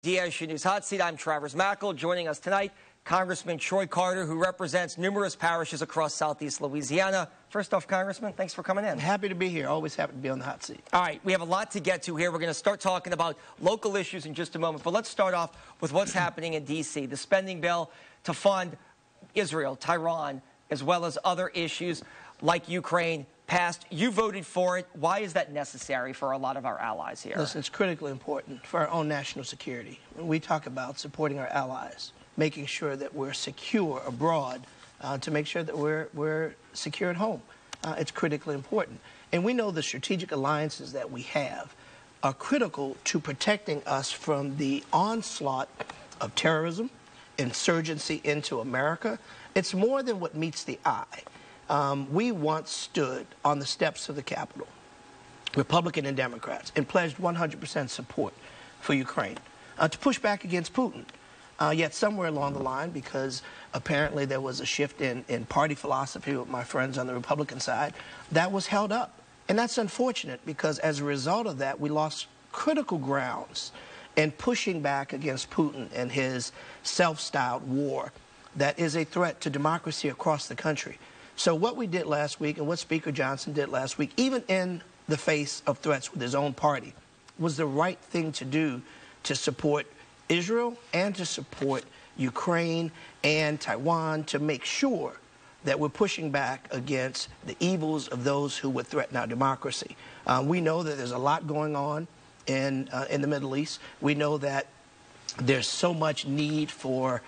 WDSU News Hot Seat. I'm Travers Mackel. Joining us tonight, Congressman Troy Carter, who represents numerous parishes across southeast Louisiana. First off, Congressman, thanks for coming in. Happy to be here. Always happy to be on the hot seat. All right, we have a lot to get to here. We're going to start talking about local issues in just a moment, but let's start off with what's happening in D.C., the spending bill to fund Israel, Tehran, as well as other issues like Ukraine passed. You voted for it. Why is that necessary for a lot of our allies here? Listen, it's critically important for our own national security. When we talk about supporting our allies, making sure that we're secure abroad, to make sure that we're secure at home, it's critically important. And we know the strategic alliances that we have are critical to protecting us from the onslaught of terrorism, insurgency into America. It's more than what meets the eye. We once stood on the steps of the Capitol, Republican and Democrats, and pledged 100% support for Ukraine to push back against Putin. Yet somewhere along the line, because apparently there was a shift in party philosophy with my friends on the Republican side, that was held up. And that's unfortunate because as a result of that, we lost critical grounds in pushing back against Putin and his self-styled war that is a threat to democracy across the country. So what we did last week and what Speaker Johnson did last week, even in the face of threats with his own party, was the right thing to do to support Israel and to support Ukraine and Taiwan, to make sure that we're pushing back against the evils of those who would threaten our democracy. We know that there's a lot going on in the Middle East. We know that there's so much need for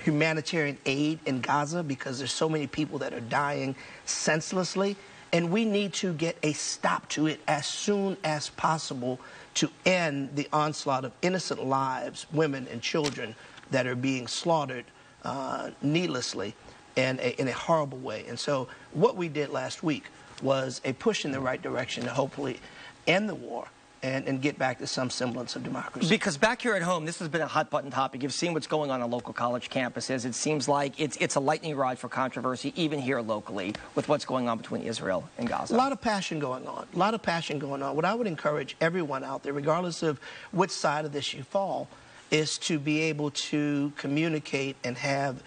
humanitarian aid in Gaza because there's so many people that are dying senselessly. And we need to get a stop to it as soon as possible to end the onslaught of innocent lives, women and children that are being slaughtered needlessly in a horrible way. And so what we did last week was a push in the right direction to hopefully end the war and get back to some semblance of democracy. Because back here at home, this has been a hot-button topic. You've seen what's going on local college campuses. It seems like it's a lightning rod for controversy, even here locally, with what's going on between Israel and Gaza. A lot of passion going on. A lot of passion going on. What I would encourage everyone out there, regardless of which side of this you fall, is to be able to communicate and have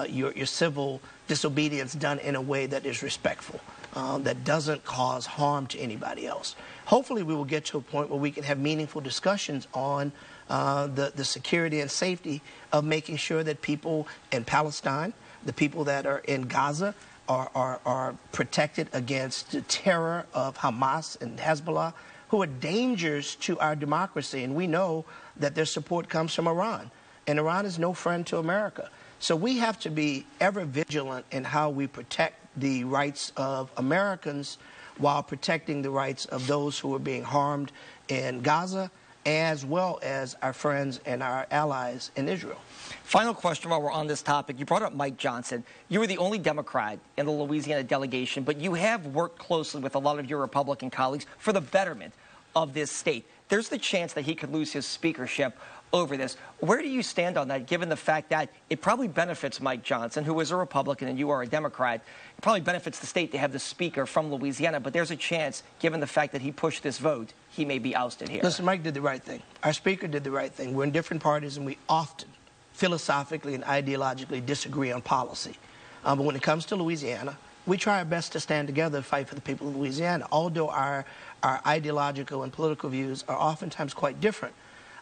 your civil disobedience done in a way that is respectful, that doesn't cause harm to anybody else. Hopefully we will get to a point where we can have meaningful discussions on the security and safety of making sure that people in Palestine, the people that are in Gaza, are protected against the terror of Hamas and Hezbollah, who are dangers to our democracy. And we know that their support comes from Iran. And Iran is no friend to America. So we have to be ever vigilant in how we protect the rights of Americans while protecting the rights of those who are being harmed in Gaza, as well as our friends and our allies in Israel. Final question while we're on this topic. You brought up Mike Johnson. You were the only Democrat in the Louisiana delegation, but you have worked closely with a lot of your Republican colleagues for the betterment of this state. There's the chance that he could lose his speakership over this. Where do you stand on that, given the fact that it probably benefits Mike Johnson, who is a Republican and you are a Democrat? It probably benefits the state to have the speaker from Louisiana, but there's a chance, given the fact that he pushed this vote, he may be ousted here. Listen, Mike did the right thing. Our speaker did the right thing. We're in different parties and we often philosophically and ideologically disagree on policy. But when it comes to Louisiana, we try our best to stand together and fight for the people of Louisiana. Although our ideological and political views are oftentimes quite different,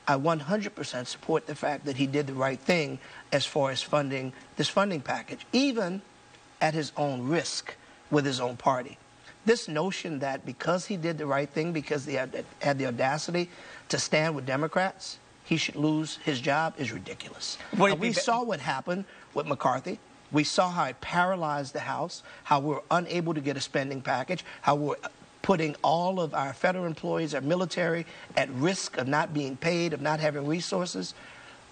I 100% support the fact that he did the right thing as far as funding this funding package, even at his own risk with his own party. This notion that because he did the right thing, because he had the audacity to stand with Democrats, he should lose his job is ridiculous. We saw what happened with McCarthy. We saw how it paralyzed the House, how we were unable to get a spending package, how we're putting all of our federal employees, our military, at risk of not being paid, of not having resources.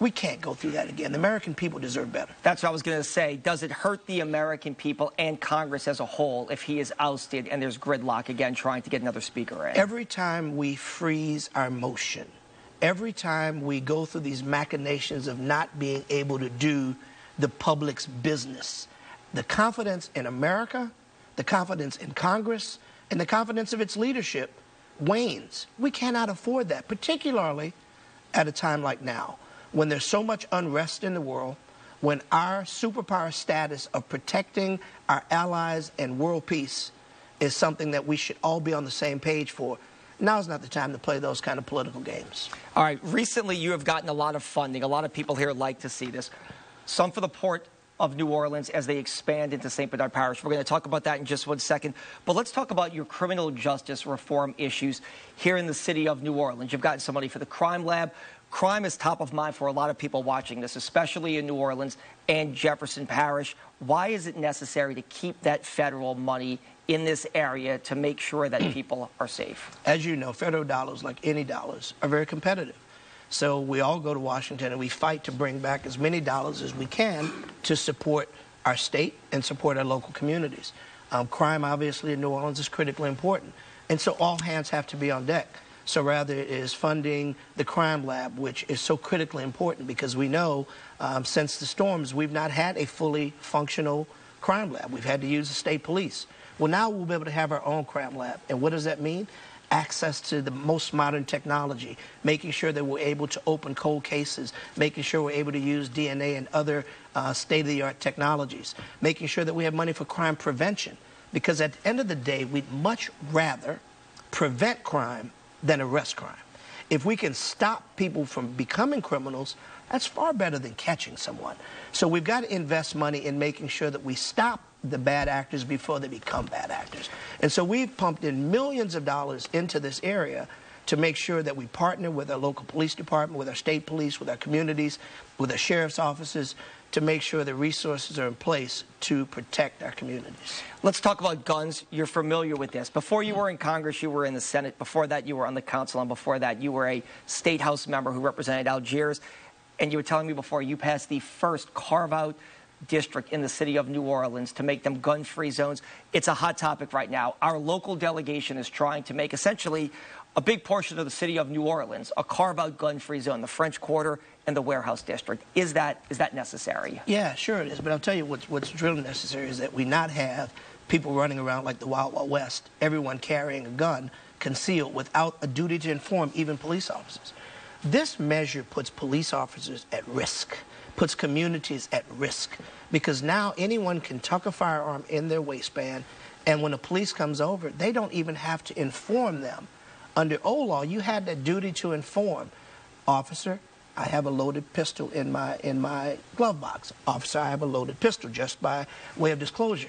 We can't go through that again. The American people deserve better. That's what I was going to say. Does it hurt the American people and Congress as a whole if he is ousted and there's gridlock again trying to get another speaker in? Every time we freeze our motion, every time we go through these machinations of not being able to do the public's business, the confidence in America, the confidence in Congress, and the confidence of its leadership wanes. We cannot afford that, particularly at a time like now, when there's so much unrest in the world, when our superpower status of protecting our allies and world peace is something that we should all be on the same page for. Now's not the time to play those kind of political games. All right, recently you have gotten a lot of funding. A lot of people here like to see this. Some for the Port of New Orleans as they expand into St. Bernard Parish. We're going to talk about that in just 1 second. But let's talk about your criminal justice reform issues here in the city of New Orleans. You've gotten some money for the crime lab. Crime is top of mind for a lot of people watching this, especially in New Orleans and Jefferson Parish. Why is it necessary to keep that federal money in this area to make sure that people are safe? As you know, federal dollars, like any dollars, are very competitive. So we all go to Washington and we fight to bring back as many dollars as we can to support our state and support our local communities. Crime, obviously, in New Orleans is critically important. And so all hands have to be on deck. So rather it is funding the crime lab, which is so critically important because we know since the storms, we've not had a fully functional crime lab. We've had to use the state police. Well, now we'll be able to have our own crime lab. And what does that mean? Access to the most modern technology, making sure that we're able to open cold cases, making sure we're able to use DNA and other state-of-the-art technologies, making sure that we have money for crime prevention. Because at the end of the day, we'd much rather prevent crime than arrest crime. If we can stop people from becoming criminals, that's far better than catching someone. So we've got to invest money in making sure that we stop the bad actors before they become bad actors. And so we've pumped in millions of dollars into this area to make sure that we partner with our local police department, with our state police, with our communities, with our sheriff's offices, to make sure the resources are in place to protect our communities. Let's talk about guns. You're familiar with this. Before you were in Congress, you were in the Senate. Before that, you were on the council. And before that, you were a state house member who represented Algiers. And you were telling me before you passed the first carve-out district in the city of New Orleans to make them gun-free zones. It's a hot topic right now. Our local delegation is trying to make essentially a big portion of the city of New Orleans a carve-out gun-free zone, the French Quarter and the Warehouse District. Is that necessary? Yeah, sure it is. But I'll tell you what's really necessary is that we not have people running around like the Wild Wild West, everyone carrying a gun concealed without a duty to inform even police officers. This measure puts police officers at risk, puts communities at risk, because now anyone can tuck a firearm in their waistband, and when the police comes over, they don't even have to inform them. Under old law, you had that duty to inform. Officer, I have a loaded pistol in my glove box. Officer, I have a loaded pistol, just by way of disclosure.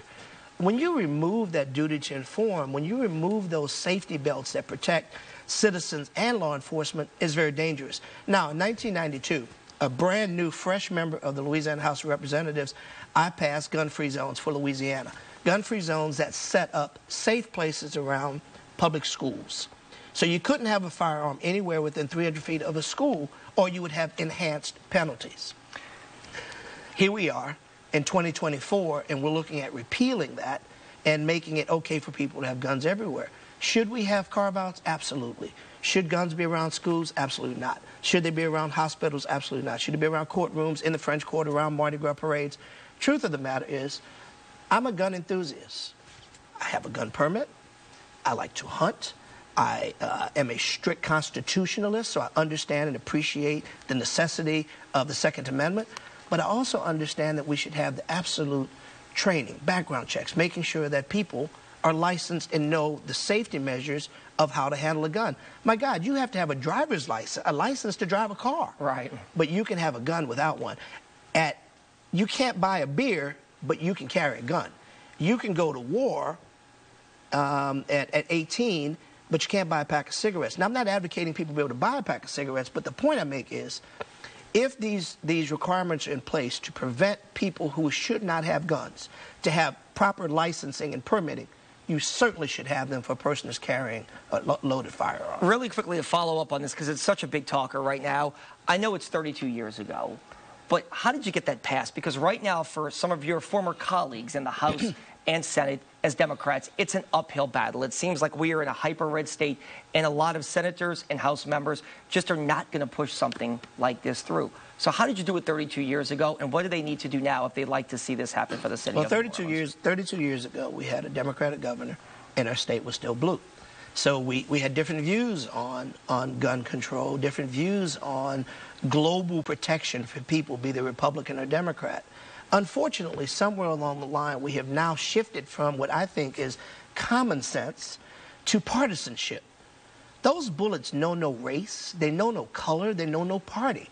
When you remove that duty to inform, when you remove those safety belts that protect citizens and law enforcement, it's very dangerous. Now, in 1992, a brand new, fresh member of the Louisiana House of Representatives, I passed gun-free zones for Louisiana. Gun-free zones that set up safe places around public schools. So you couldn't have a firearm anywhere within 300 feet of a school, or you would have enhanced penalties. Here we are in 2024, and we're looking at repealing that and making it okay for people to have guns everywhere. Should we have carve-outs? Absolutely. Should guns be around schools? Absolutely not. Should they be around hospitals? Absolutely not. Should they be around courtrooms, in the French Quarter, around Mardi Gras parades? Truth of the matter is, I'm a gun enthusiast. I have a gun permit. I like to hunt. I am a strict constitutionalist, so I understand and appreciate the necessity of the Second Amendment. But I also understand that we should have the absolute training, background checks, making sure that people are licensed and know the safety measures of how to handle a gun. My God, you have to have a driver's license, a license to drive a car. Right. But you can have a gun without one. You can't buy a beer, but you can carry a gun. You can go to war at 18, but you can't buy a pack of cigarettes. Now, I'm not advocating people be able to buy a pack of cigarettes, but the point I make is, if these requirements are in place to prevent people who should not have guns to have proper licensing and permitting, you certainly should have them for a person who's carrying a loaded firearm. Really quickly to follow up on this, because it's such a big talker right now. I know it's 32 years ago, but how did you get that passed? Because right now, for some of your former colleagues in the House and Senate as Democrats, it's an uphill battle. It seems like we are in a hyper-red state, and a lot of senators and House members just are not going to push something like this through. So how did you do it 32 years ago, and what do they need to do now if they'd like to see this happen for the city of New Orleans? 32 years ago, we had a Democratic governor, and our state was still blue. So we had different views on gun control, different views on global protection for people, be they Republican or Democrat. Unfortunately, somewhere along the line, we have now shifted from what I think is common sense to partisanship. Those bullets know no race, they know no color, they know no party.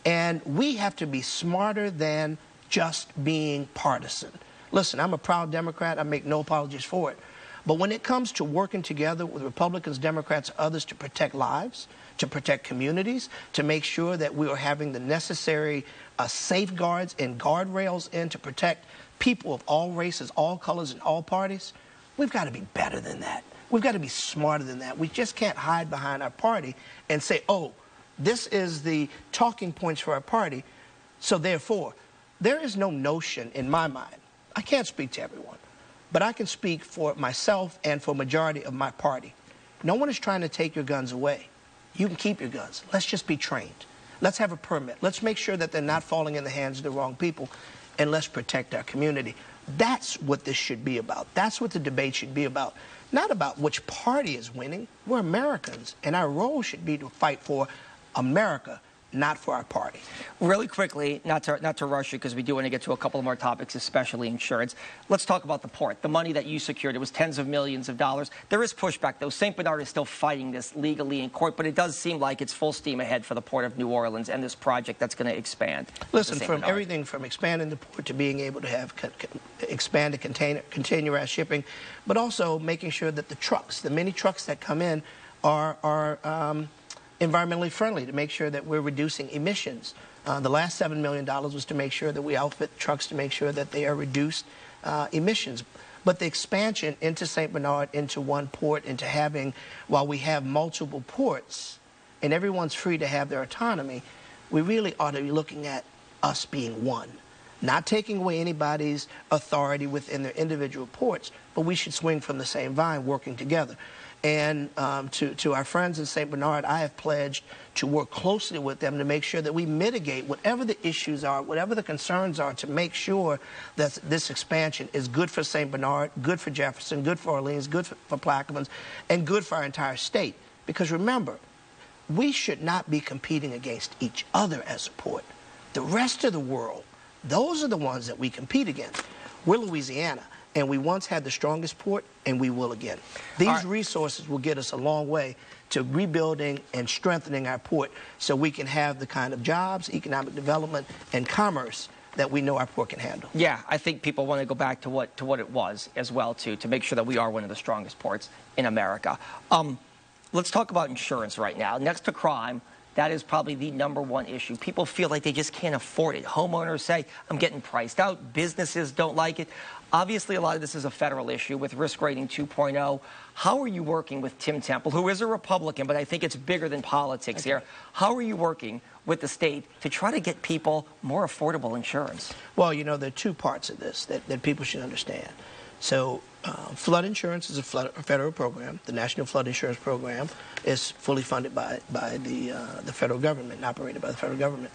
And we have to be smarter than just being partisan. Listen, I'm a proud Democrat. I make no apologies for it. But when it comes to working together with Republicans, Democrats, others to protect lives, to protect communities, to make sure that we are having the necessary safeguards and guardrails in to protect people of all races, all colors, and all parties, we've got to be better than that. We've got to be smarter than that. We just can't hide behind our party and say, oh, this is the talking points for our party, so therefore, there is no notion in my mind. I can't speak to everyone, but I can speak for myself and for a majority of my party. No one is trying to take your guns away. You can keep your guns. Let's just be trained. Let's have a permit. Let's make sure that they're not falling in the hands of the wrong people, and let's protect our community. That's what this should be about. That's what the debate should be about. Not about which party is winning. We're Americans, and our role should be to fight for America, not for our party. Really quickly, not to rush you, because we do want to get to a couple more topics, especially insurance. Let's talk about the port. The money that you secured, it was tens of millions of dollars. There is pushback, though. St. Bernard is still fighting this legally in court, but it does seem like it's full steam ahead for the Port of New Orleans and this project that's going to expand. Listen, from everything from expanding the port to being able to have expanded containerized shipping, but also making sure that the trucks, the many trucks that come in, are environmentally friendly, to make sure that we're reducing emissions. The last $7 million was to make sure that we outfit trucks to make sure that they are reduced emissions. But the expansion into St. Bernard, into one port, into having, while we have multiple ports and everyone's free to have their autonomy, we really ought to be looking at us being one. Not taking away anybody's authority within their individual ports, but we should swing from the same vine, working together. And to our friends in St. Bernard, I have pledged to work closely with them to make sure that we mitigate whatever the issues are, whatever the concerns are, to make sure that this expansion is good for St. Bernard, good for Jefferson, good for Orleans, good for Plaquemines, and good for our entire state. Because remember, we should not be competing against each other as a port. The rest of the world, those are the ones that we compete against. We're Louisiana. And we once had the strongest port, and we will again. These resources will get us a long way to rebuilding and strengthening our port so we can have the kind of jobs, economic development, and commerce that we know our port can handle. Yeah, I think people want to go back to what it was as well, too, to make sure that we are one of the strongest ports in America. Let's talk about insurance right now. Next to crime, that is probably the #1 issue. People feel like they just can't afford it. Homeowners say, I'm getting priced out. Businesses don't like it. Obviously, a lot of this is a federal issue with risk rating 2.0. How are you working with Tim Temple, who is a Republican, but I think it's bigger than politics here? How are you working with the state to try to get people more affordable insurance? Well, you know, there are two parts of this that people should understand. So flood insurance is a federal program. The National Flood Insurance Program is fully funded by the federal government and operated by the federal government.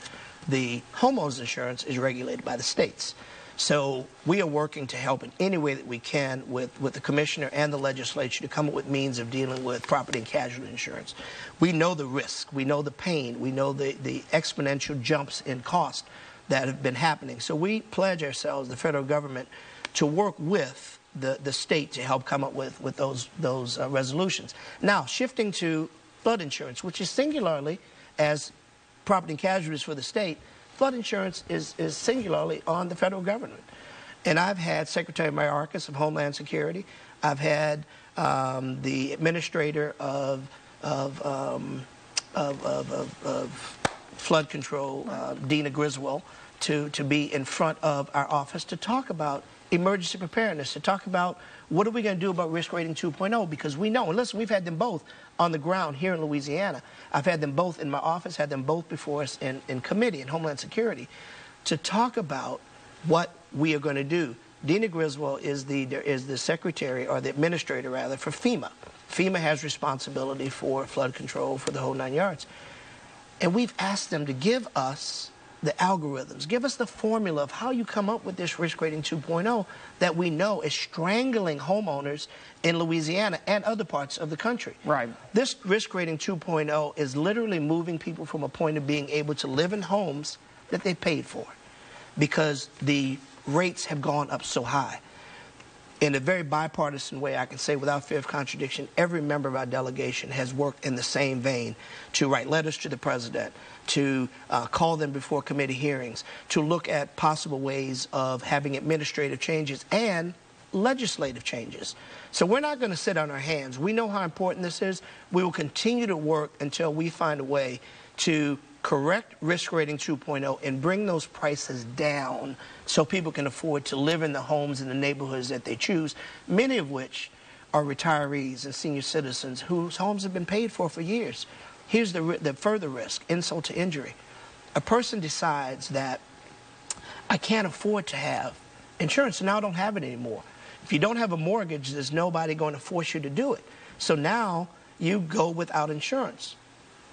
The homeowners insurance is regulated by the states. So we are working to help in any way that we can with the commissioner and the legislature to come up with means of dealing with property and casualty insurance. We know the risk, we know the pain, we know the exponential jumps in cost that have been happening. So we pledge ourselves, the federal government, to work with the state to help come up with those resolutions. Now, shifting to flood insurance, which is singularly as property and casualties for the state, flood insurance is singularly on the federal government. And I've had Secretary Mayorkas of Homeland Security. I've had the administrator of flood control, Dina Griswold, to be in front of our office to talk about emergency preparedness, to talk about what are we going to do about risk rating 2.0, because we know, and listen, we've had them both on the ground here in Louisiana. I've had them both in my office, had them both before us in committee, in Homeland Security, to talk about what we are going to do. Dina Griswold is the secretary, or the administrator rather, for FEMA. FEMA has responsibility for flood control for the whole 9 yards. And we've asked them to give us the algorithms. Give us the formula of how you come up with this risk rating 2.0 that we know is strangling homeowners in Louisiana and other parts of the country. Right. This risk rating 2.0 is literally moving people from a point of being able to live in homes that they paid for because the rates have gone up so high. In a very bipartisan way, I can say without fear of contradiction, every member of our delegation has worked in the same vein to write letters to the president, to call them before committee hearings, to look at possible ways of having administrative changes and legislative changes. So we're not going to sit on our hands. We know how important this is. We will continue to work until we find a way to correct risk rating 2.0 and bring those prices down so people can afford to live in the homes in the neighborhoods that they choose, many of which are retirees and senior citizens whose homes have been paid for years. Here's the further risk, insult to injury. A person decides that I can't afford to have insurance, so now I don't have it anymore. If you don't have a mortgage, there's nobody going to force you to do it. So now you go without insurance.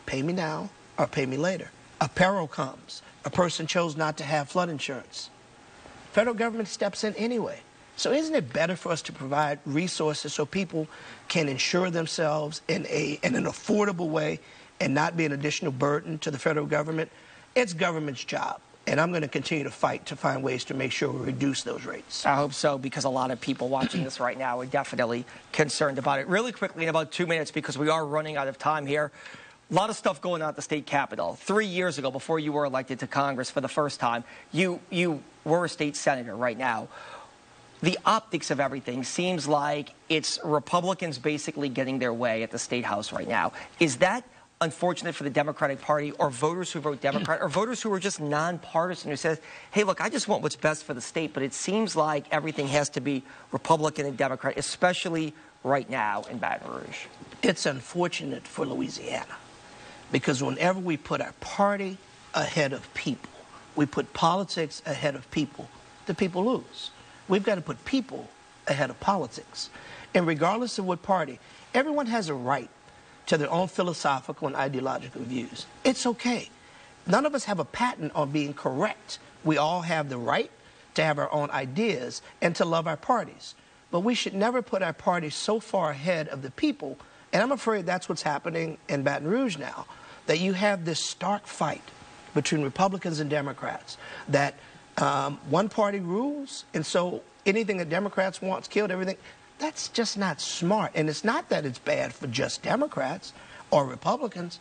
Pay me now or pay me later. A peril comes. A person chose not to have flood insurance. Federal government steps in anyway. So isn't it better for us to provide resources so people can insure themselves in an affordable way and not be an additional burden to the federal government? It's government's job. And I'm going to continue to fight to find ways to make sure we reduce those rates. I hope so, because a lot of people watching this right now are definitely concerned about it. Really quickly, in about 2 minutes, because we are running out of time here, a lot of stuff going on at the state capitol. 3 years ago, before you were elected to Congress for the first time, you were a state senator right now. The optics of everything seems like it's Republicans basically getting their way at the State House right now. Is that unfortunate for the Democratic Party, or voters who vote Democrat, or voters who are just nonpartisan, who says, hey, look, I just want what's best for the state, but it seems like everything has to be Republican and Democrat, especially right now in Baton Rouge? It's unfortunate for Louisiana, because whenever we put our party ahead of people, we put politics ahead of people, the people lose. We've got to put people ahead of politics. And regardless of what party, everyone has a right to their own philosophical and ideological views. It's okay. None of us have a patent on being correct. We all have the right to have our own ideas and to love our parties. But we should never put our parties so far ahead of the people, and I'm afraid that's what's happening in Baton Rouge now, that you have this stark fight between Republicans and Democrats, that one party rules, and so anything that Democrats want is killed, everything. That's just not smart. And it's not that it's bad for just Democrats or Republicans.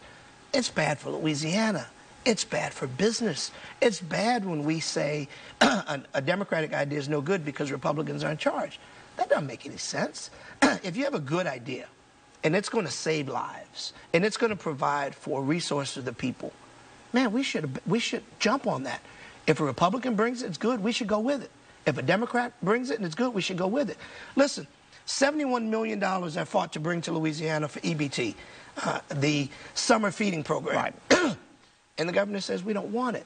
It's bad for Louisiana. It's bad for business. It's bad when we say a Democratic idea is no good because Republicans are in charge. That doesn't make any sense. If you have a good idea and it's going to save lives and it's going to provide for resources to the people, man, we should jump on that. If a Republican brings it, it's good. We should go with it. If a Democrat brings it and it's good, we should go with it. Listen, $71 million I fought to bring to Louisiana for EBT, the summer feeding program. Right. And the governor says we don't want it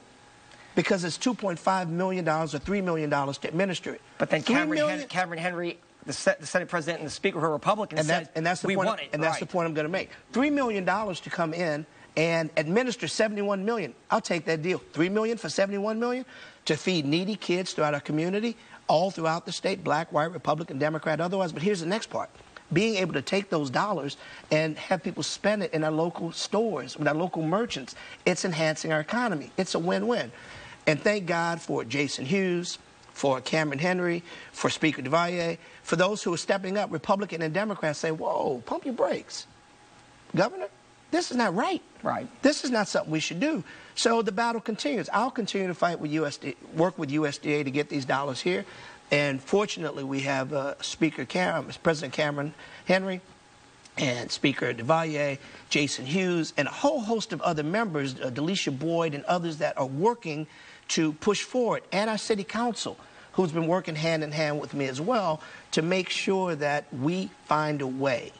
because it's $2.5 million or $3 million to administer it. But then Cameron Henry, the Senate President and the Speaker, who are Republicans, said we want it. And that's the point I'm going to make. $3 million to come in and administer $71 million. I'll take that deal. $3 million for $71 million to feed needy kids throughout our community, all throughout the state, black, white, Republican, Democrat, otherwise. But here's the next part. Being able to take those dollars and have people spend it in our local stores, with our local merchants, it's enhancing our economy. It's a win-win. And thank God for Jason Hughes, for Cameron Henry, for Speaker DeValier, for those who are stepping up, Republican and Democrats, say, whoa, pump your brakes. Governor, this is not right. Right. This is not something we should do. So the battle continues. I'll continue to fight with work with USDA to get these dollars here. And fortunately, we have President Cameron Henry and Speaker DeValier, Jason Hughes, and a whole host of other members, Delisha Boyd and others that are working to push forward, and our city council, who's been working hand in hand with me as well, to make sure that we find a way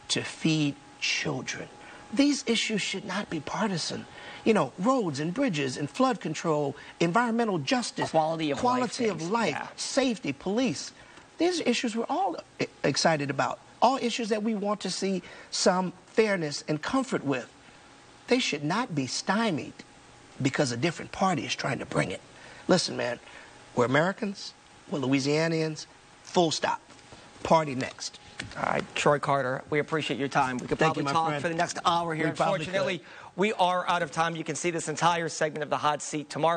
to feed children. These issues should not be partisan. You know, roads and bridges and flood control, environmental justice, quality of life, yeah, safety, police. These are issues we're all excited about. All issues that we want to see some fairness and comfort with. They should not be stymied because a different party is trying to bring it. Listen, man, we're Americans, we're Louisianians, full stop. Party next. All right, Troy Carter, we appreciate your time. We could probably talk for the next hour here. Unfortunately, we are out of time. You can see this entire segment of The Hot Seat tomorrow.